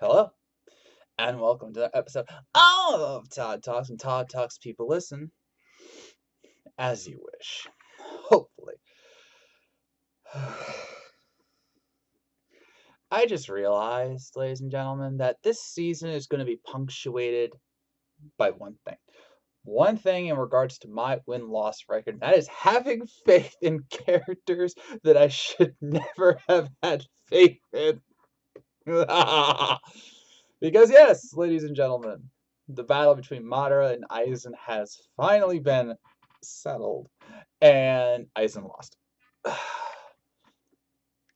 Hello, and welcome to that episode of Todd Talks. And Todd Talks people listen as you wish. Hopefully. I just realized, ladies and gentlemen, that this season is going to be punctuated by one thing. One thing in regards to my win-loss record, and that is having faith in characters that I should never have had faith in. Because yes, ladies and gentlemen, the battle between Madara and Aizen has finally been settled, and Aizen lost.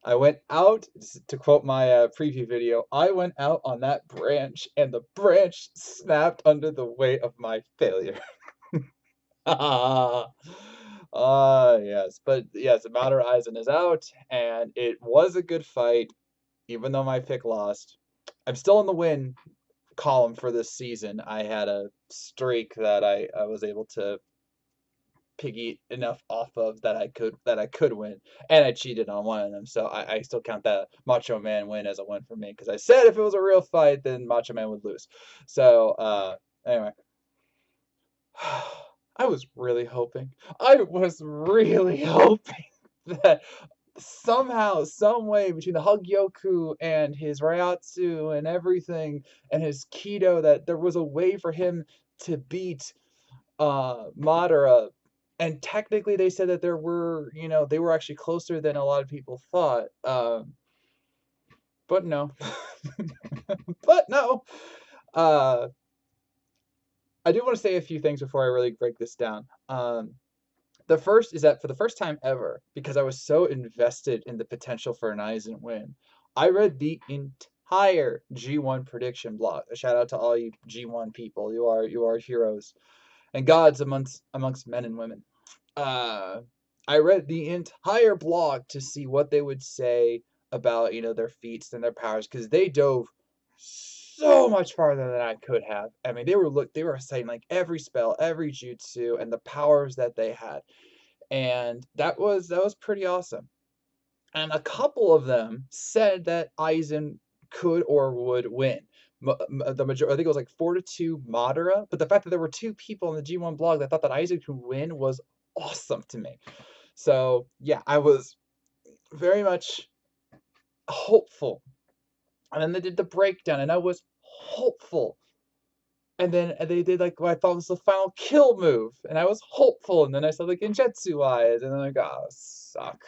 I went out, to quote my preview video, I went out on that branch, and the branch snapped under the weight of my failure. Yes, but yes, Madara Aizen is out, and it was a good fight, even though my pick lost. I'm still in the win column for this season. I had a streak that I was able to piggy enough off of that I could win, and I cheated on one of them. So I still count that Macho Man win as a win for me because I said if it was a real fight, then Macho Man would lose. So anyway. I was really hoping that somehow, some way between the Hugyoku and his Ryatsu and everything and his Kido that there was a way for him to beat Madara. And technically they said that there were, they were actually closer than a lot of people thought. But no. But no. I do want to say a few things before I really break this down. The first is that for the first time ever, because I was so invested in the potential for an Aizen win, I read the entire G1 prediction blog. A shout out to all you G1 people. You are heroes and gods amongst men and women. I read the entire blog to see what they would say about their feats and their powers because they dove so much farther than I could have. I mean, they were citing like every spell, every jutsu, and the powers that they had, and that was pretty awesome. And a couple of them said that Aizen could or would win. The majority, I think it was like 4-2 Madara, but the fact that there were two people in the G1 blog that thought that Aizen could win was awesome to me. So yeah, I was very much hopeful. And then they did the breakdown, and I was hopeful. And then they did like what I thought was the final kill move, and I was hopeful. And then I saw the Genjutsu eyes, and then I got suck.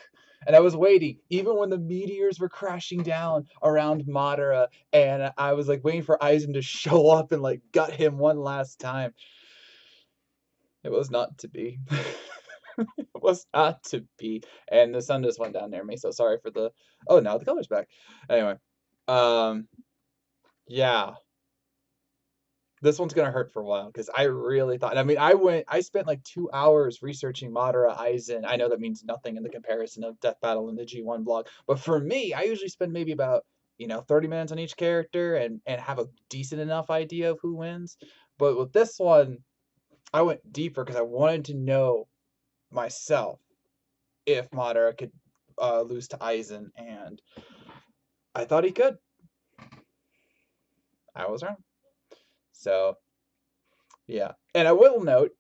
And I was waiting, even when the meteors were crashing down around Madara, and I was like waiting for Aizen to show up and like gut him one last time. It was not to be. It was not to be. And the sun just went down near me, so sorry for the. Oh, now the color's back. Anyway, yeah. This one's gonna hurt for a while because I really thought. I mean, I spent like 2 hours researching Madara Aizen. I know that means nothing in the comparison of Death Battle in the G1 blog, but for me, I usually spend maybe about 30 minutes on each character and have a decent enough idea of who wins. But with this one, I went deeper because I wanted to know myself if Madara could lose to Aizen, and I thought he could. I was wrong. So yeah, and I will note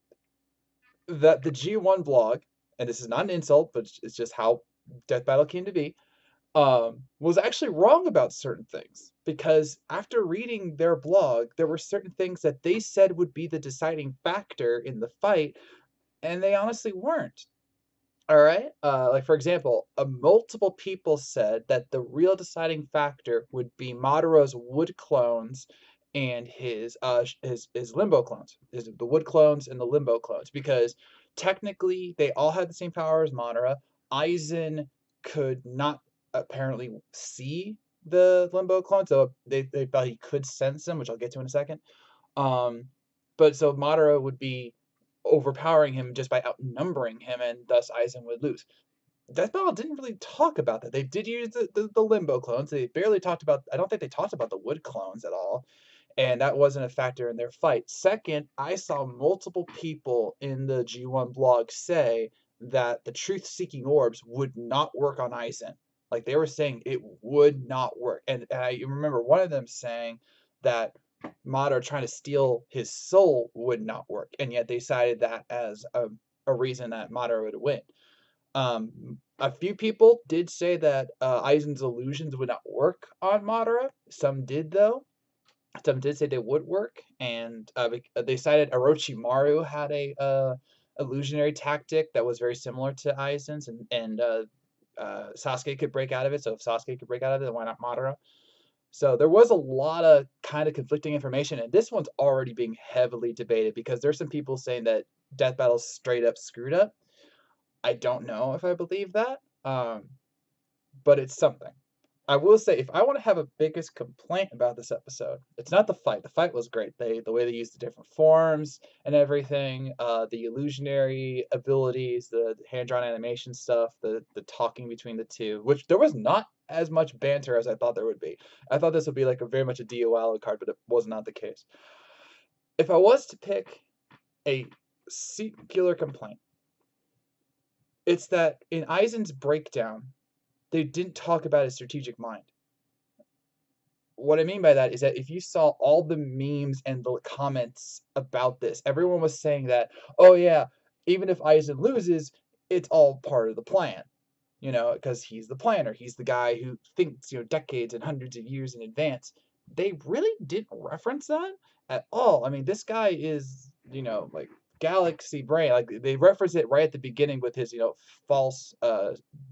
that the G1 blog, and this is not an insult, but it's just how Death Battle came to be, was actually wrong about certain things. Because after reading their blog, there were certain things that they said would be the deciding factor in the fight, and they honestly weren't. All right? Like, for example, multiple people said that the real deciding factor would be Madara's wood clones and his limbo clones, the wood clones and the limbo clones, because technically they all had the same power as Madara. Aizen could not apparently see the limbo clones, so they thought he could sense them, which I'll get to in a second. But so Madara would be overpowering him just by outnumbering him, and thus Aizen would lose. Death Battle didn't really talk about that. They did use the limbo clones. They barely talked about. I don't think they talked about the wood clones at all, and that wasn't a factor in their fight. Second, I saw multiple people in the G1 blog say that the truth-seeking orbs would not work on Aizen. Like they were saying it would not work. And I remember one of them saying that Madara trying to steal his soul would not work, and yet they cited that as a reason that Madara would win. A few people did say that Aizen's illusions would not work on Madara. Some did, though. Some did say they would work, and they cited Orochimaru had a illusionary tactic that was very similar to Aizen's, and Sasuke could break out of it. So if Sasuke could break out of it, then why not Madara? So there was a lot of kind of conflicting information, and this one's already being heavily debated because there's some people saying that Death Battle's straight up screwed up. I don't know if I believe that, but it's something. I will say, if I want to have a biggest complaint about this episode, it's not the fight. The fight was great. The way they used the different forms and everything, the illusionary abilities, the hand-drawn animation stuff, the talking between the two, which there was not as much banter as I thought there would be. I thought this would be like a very much a DOL card, but it was not the case. If I was to pick a singular complaint, it's that in Aizen's breakdown, they didn't talk about his strategic mind. What I mean by that is that if you saw all the memes and the comments about this, everyone was saying that, oh yeah, even if Aizen loses, it's all part of the plan. Because he's the planner. He's the guy who thinks, decades and hundreds of years in advance. They really didn't reference that at all. I mean, this guy is, like galaxy brain. Like they reference it right at the beginning with his, false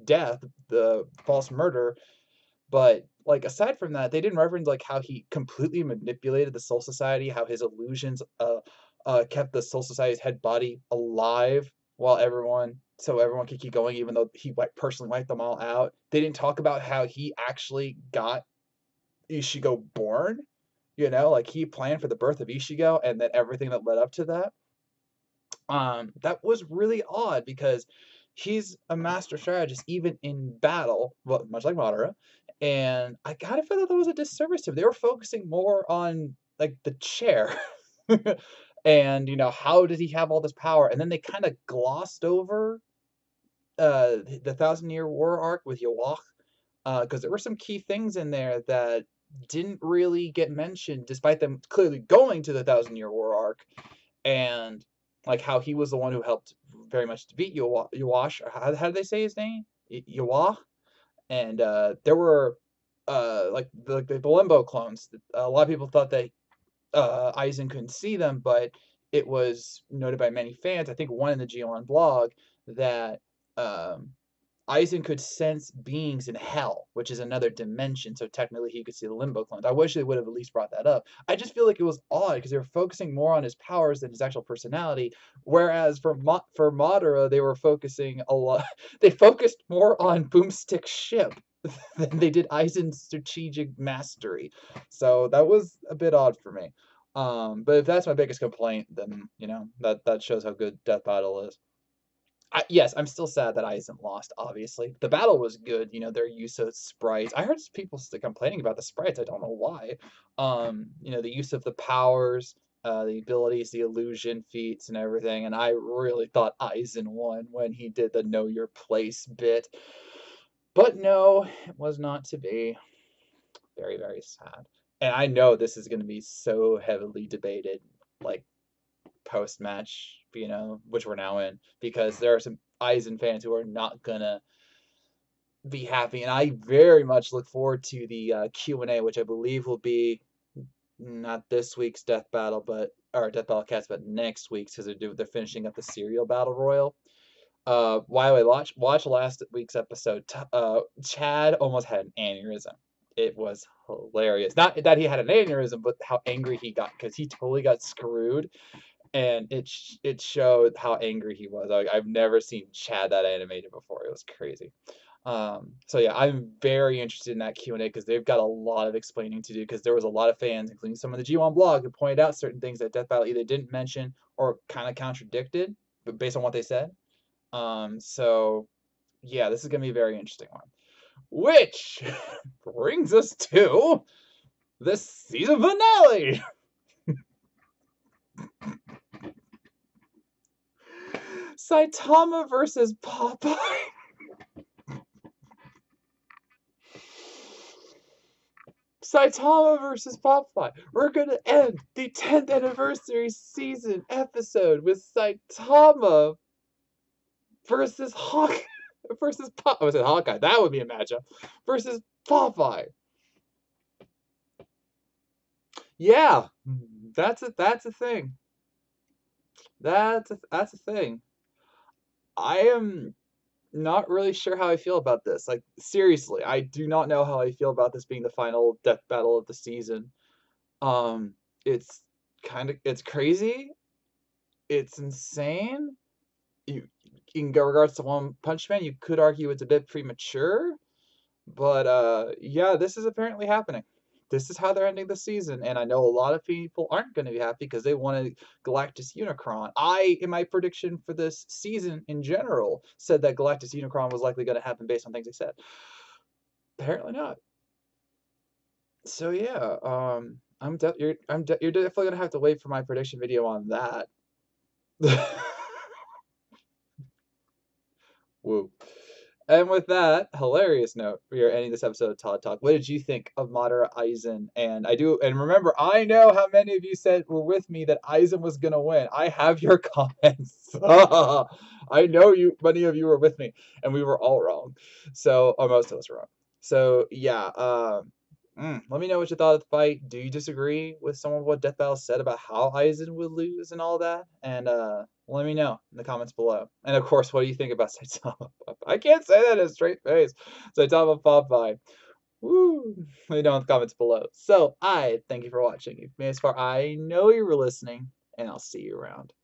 death, the false murder. But like aside from that, they didn't reference like how he completely manipulated the Soul Society, how his illusions kept the Soul Society's head body alive while everyone could keep going, even though he personally wiped them all out. They didn't talk about how he actually got Ishigo born. Like he planned for the birth of Ishigo and then everything that led up to that. That was really odd because he's a master strategist even in battle, well, much like Madara. And I kind of felt that was a disservice to him. They were focusing more on like the chair. And how did he have all this power? And then they kind of glossed over the Thousand-Year War arc with Yawak, because there were some key things in there that didn't really get mentioned, despite them clearly going to the Thousand-Year War arc, and like how he was the one who helped very much to beat Yawash. How did they say his name? Yawa. And there were like the Limbo clones. A lot of people thought that Aizen couldn't see them, but it was noted by many fans, I think one in the G1 blog, that Aizen could sense beings in hell, which is another dimension, so technically he could see the Limbo clones. I wish they would have at least brought that up. I just feel like it was odd because they were focusing more on his powers than his actual personality, whereas for Madara, they were focusing a lot. They focused more on Boomstick's ship than they did Aizen's strategic mastery. So that was a bit odd for me. But if that's my biggest complaint, then that shows how good Death Battle is. Yes, I'm still sad that Aizen lost, obviously. The battle was good, their use of sprites. I heard people still complaining about the sprites. I don't know why. The use of the powers, the abilities, the illusion feats and everything. And I really thought Aizen won when he did the know your place bit. But no, it was not to be. Very, very sad. And I know this is going to be so heavily debated, like post-match, which we're now in, because there are some Aizen fans who are not gonna be happy, and I very much look forward to the Q&A, which I believe will be not this week's Death Battle, or Death Battle Cats, but next week's, because they're finishing up the Serial Battle Royal. While I watch last week's episode, Chad almost had an aneurysm. It was hilarious. Not that he had an aneurysm, but how angry he got because he totally got screwed. And it showed how angry he was. I've never seen Chad that animated before. It was crazy. So yeah, I'm very interested in that Q&A because they've got a lot of explaining to do because there was a lot of fans, including some of the G1 blog, who pointed out certain things that Death Battle either didn't mention or kind of contradicted, but based on what they said. So yeah, this is gonna be a very interesting one. Which brings us to the season finale. Saitama versus Popeye. Saitama versus Popeye. We're gonna end the 10th anniversary season episode with Saitama versus Hawk versus Pop. I was saying Hawkeye. That would be a matchup versus Popeye. Yeah, that's a thing. That's a thing. I am not really sure how I feel about this. Like, seriously, I do not know how I feel about this being the final death battle of the season. Um, it's it's crazy. It's insane. You, in regards to One Punch Man, you could argue it's a bit premature, but yeah, this is apparently happening. This is how they're ending the season, and I know a lot of people aren't going to be happy because they wanted Galactus Unicron. In my prediction for this season in general, said that Galactus Unicron was likely going to happen based on things I said. Apparently not. So yeah, you're definitely gonna have to wait for my prediction video on that. Woo. And with that hilarious note, we are ending this episode of Todd Talk. What did you think of Madara Aizen? And remember, I know how many of you said were with me that Aizen was gonna win. I have your comments. I know many of you were with me, and we were all wrong. So, or most of us were wrong. So yeah, let me know what you thought of the fight. Do you disagree with some of what Death Battle said about how Aizen would lose and all that? And let me know in the comments below. And of course, what do you think about Saitama Popeye? I can't say that in a straight face. Saitama Popeye. Woo! Let me know in the comments below. So I thank you for watching. You've made it as far. I know you were listening, and I'll see you around.